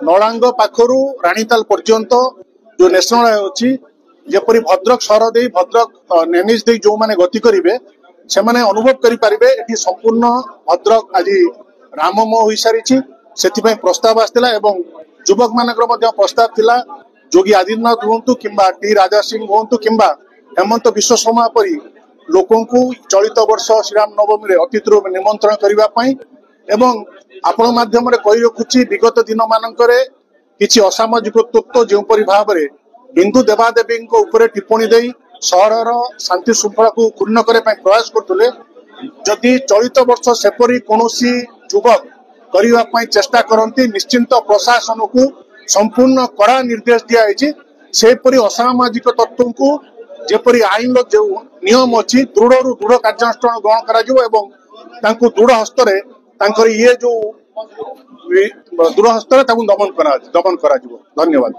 नलांग पाखर राणीताल पर्यंत जो national highway अच्छी जेपरी भद्रक सहर दे भद्रक नेनिज दे जो माने गति करेंगे से माने अनुभव करेंगे ये संपूर्ण भद्रक आज राममय हो सारी से प्रस्ताव आसाला एवं युवक मानकर प्रस्ताव थिला जोगी आदित्यनाथ हूँ कि टी राजा सिंह हूँ कि हेमंत विश्व शर्मा परी लोकों को चलित वर्ष श्रीराम नवमी अतिथि निमंत्रण करने एवं आपण माध्यम कही रखुची विगत दिन मानकर किसी असामाजिक तत्व जोपरी भाव में हिंदू देवादेवी टिप्पणी दे सहर शांति श्रृंखला को क्षुण्ण करने प्रयास करते जदि चलित वर्ष सेपरी कौन युवक करने चेष्टा करती निश्चिंत प्रशासन को संपूर्ण कड़ा निर्देश दिखाई सेपरी असामाजिक तत्व को जेपरी आईन जो नियम अच्छी दृढ़ रु दृढ़ कार्यानुष्ठान ग्रहण कर दृढ़ हस्तर ये जो दृढ़ हस्तर दमन कर धन्यवाद।